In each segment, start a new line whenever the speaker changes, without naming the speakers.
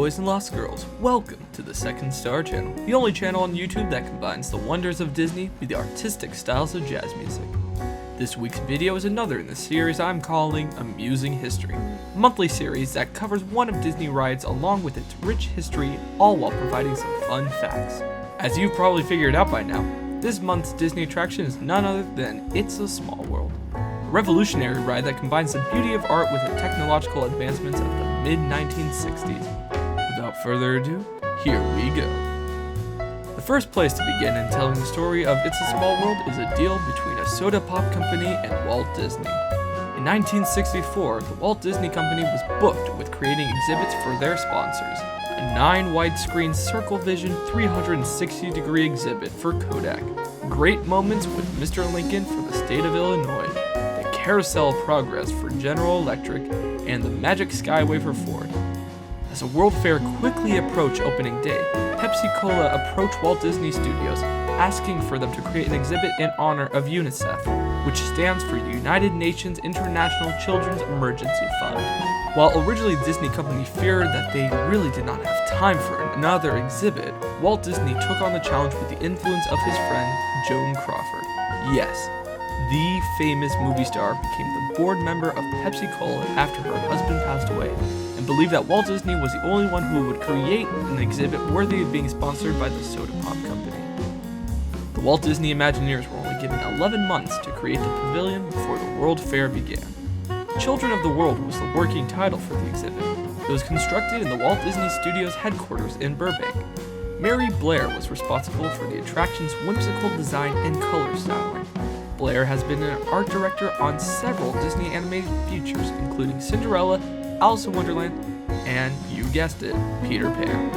boys and lost girls, welcome to the Second Star Channel, the only channel on YouTube that combines the wonders of Disney with the artistic styles of jazz music. This week's video is another in the series I'm calling Amusing History, a monthly series that covers one of Disney rides along with its rich history, all while providing some fun facts. As you've probably figured out by now, this month's Disney attraction is none other than It's a Small World, a revolutionary ride that combines the beauty of art with the technological advancements of the mid-1960s. Without further ado, here we go. The first place to begin in telling the story of It's a Small World is a deal between a soda pop company and Walt Disney. In 1964, the Walt Disney Company was booked with creating exhibits for their sponsors, a 9 widescreen circle vision 360-degree exhibit for Kodak, Great Moments with Mr. Lincoln for the state of Illinois, the Carousel of Progress for General Electric, and the Magic Skyway for Ford. As the World Fair quickly approached opening day, Pepsi-Cola approached Walt Disney Studios, asking for them to create an exhibit in honor of UNICEF, which stands for United Nations International Children's Emergency Fund. While originally the Disney Company feared that they really did not have time for another exhibit, Walt Disney took on the challenge with the influence of his friend Joan Crawford. Yes, the famous movie star became the board member of Pepsi-Cola after her husband passed away, and believed that Walt Disney was the only one who would create an exhibit worthy of being sponsored by the soda pop company. The Walt Disney Imagineers were only given 11 months to create the pavilion before the World Fair began. Children of the World was the working title for the exhibit. It was constructed in the Walt Disney Studios headquarters in Burbank. Mary Blair was responsible for the attraction's whimsical design and color styling. Blair has been an art director on several Disney animated features, including Cinderella, Alice in Wonderland, and, you guessed it, Peter Pan.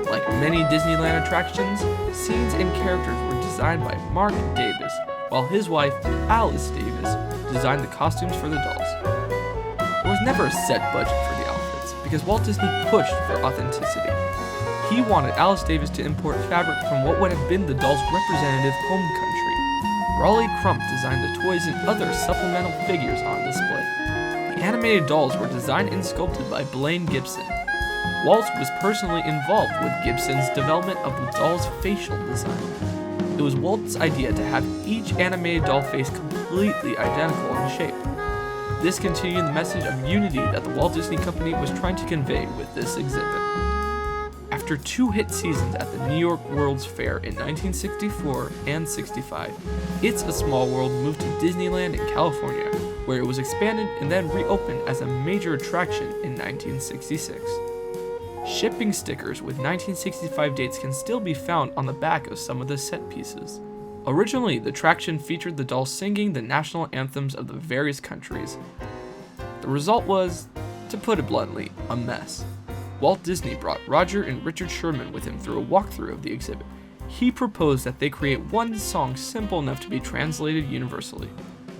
Like many Disneyland attractions, scenes and characters were designed by Mark Davis, while his wife, Alice Davis, designed the costumes for the dolls. There was never a set budget for the outfits, because Walt Disney pushed for authenticity. He wanted Alice Davis to import fabric from what would have been the doll's representative home country. Raleigh Crump designed the toys and other supplemental figures on display. The animated dolls were designed and sculpted by Blaine Gibson. Walt was personally involved with Gibson's development of the doll's facial design. It was Walt's idea to have each animated doll face completely identical in shape. This continued the message of unity that the Walt Disney Company was trying to convey with this exhibit. After 2 hit seasons at the New York World's Fair in 1964 and 65, It's a Small World moved to Disneyland in California, where it was expanded and then reopened as a major attraction in 1966. Shipping stickers with 1965 dates can still be found on the back of some of the set pieces. Originally, the attraction featured the dolls singing the national anthems of the various countries. The result was, to put it bluntly, a mess. Walt Disney brought Roger and Richard Sherman with him through a walkthrough of the exhibit. He proposed that they create one song simple enough to be translated universally.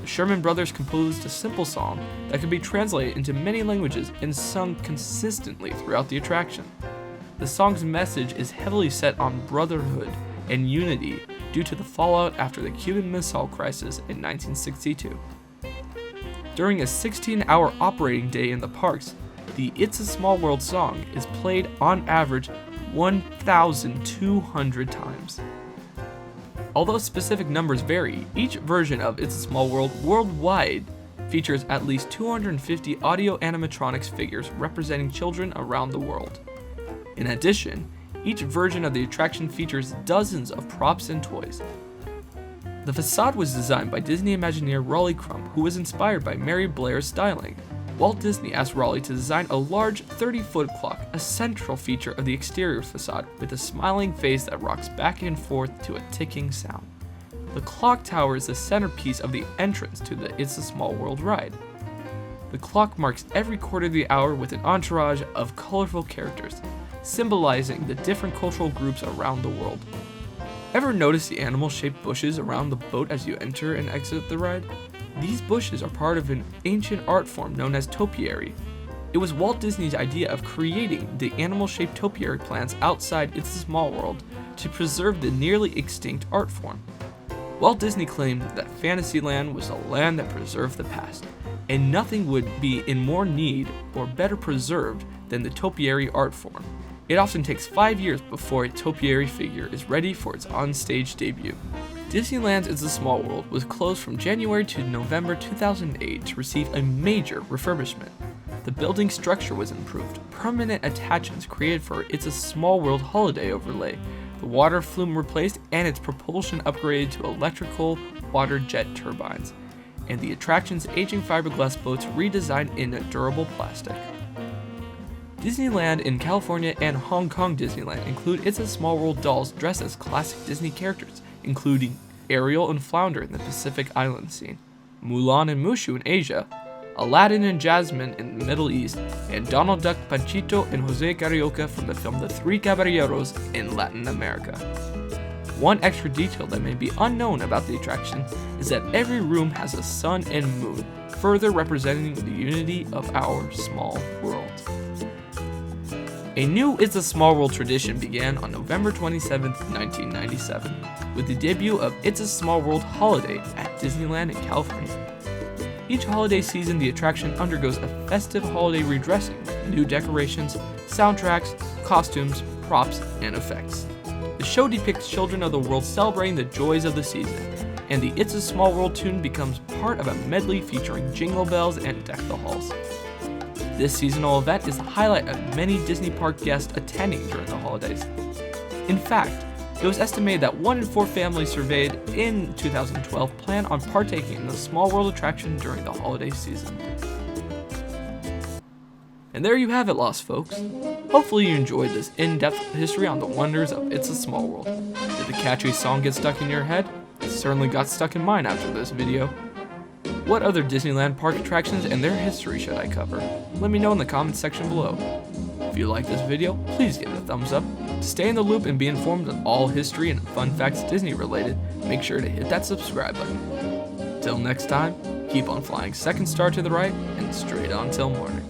The Sherman brothers composed a simple song that could be translated into many languages and sung consistently throughout the attraction. The song's message is heavily set on brotherhood and unity due to the fallout after the Cuban Missile Crisis in 1962. During a 16-hour operating day in the parks, the It's a Small World song is played on average 1,200 times. Although specific numbers vary, each version of It's a Small World worldwide features at least 250 audio animatronics figures representing children around the world. In addition, each version of the attraction features dozens of props and toys. The facade was designed by Disney Imagineer Raleigh Crump, who was inspired by Mary Blair's styling. Walt Disney asked Raleigh to design a large 30-foot clock, a central feature of the exterior facade, with a smiling face that rocks back and forth to a ticking sound. The clock tower is the centerpiece of the entrance to the It's a Small World ride. The clock marks every quarter of the hour with an entourage of colorful characters, symbolizing the different cultural groups around the world. Ever notice the animal-shaped bushes around the boat as you enter and exit the ride? These bushes are part of an ancient art form known as topiary. It was Walt Disney's idea of creating the animal-shaped topiary plants outside It's a Small World to preserve the nearly extinct art form. Walt Disney claimed that Fantasyland was a land that preserved the past, and nothing would be in more need or better preserved than the topiary art form. It often takes 5 years before a topiary figure is ready for its on-stage debut. Disneyland's It's a Small World was closed from January to November 2008 to receive a major refurbishment. The building structure was improved, permanent attachments created for It's a Small World holiday overlay, the water flume replaced, and its propulsion upgraded to electrical water jet turbines, and the attraction's aging fiberglass boats redesigned in a durable plastic. Disneyland in California and Hong Kong Disneyland include It's a Small World dolls dressed as classic Disney characters, including Ariel and Flounder in the Pacific Island scene, Mulan and Mushu in Asia, Aladdin and Jasmine in the Middle East, and Donald Duck, Panchito, and Jose Carioca from the film The Three Caballeros in Latin America. One extra detail that may be unknown about the attraction is that every room has a sun and moon, further representing the unity of our small world. A new It's a Small World tradition began on November 27, 1997, with the debut of It's a Small World Holiday at Disneyland in California. Each holiday season, the attraction undergoes a festive holiday redressing with new decorations, soundtracks, costumes, props, and effects. The show depicts children of the world celebrating the joys of the season, and the It's a Small World tune becomes part of a medley featuring jingle bells and Deck the Halls. This seasonal event is the highlight of many Disney Park guests attending during the holidays. In fact, it was estimated that 1 in 4 families surveyed in 2012 plan on partaking in the Small World attraction during the holiday season. And there you have it, lost folks. Hopefully you enjoyed this in-depth history on the wonders of It's a Small World. Did the catchy song get stuck in your head? It certainly got stuck in mine after this video. What other Disneyland park attractions and their history should I cover? Let me know in the comments section below. If you like this video, please give it a thumbs up. To stay in the loop and be informed of all history and fun facts Disney related, make sure to hit that subscribe button. Till next time, keep on flying second star to the right and straight on till morning.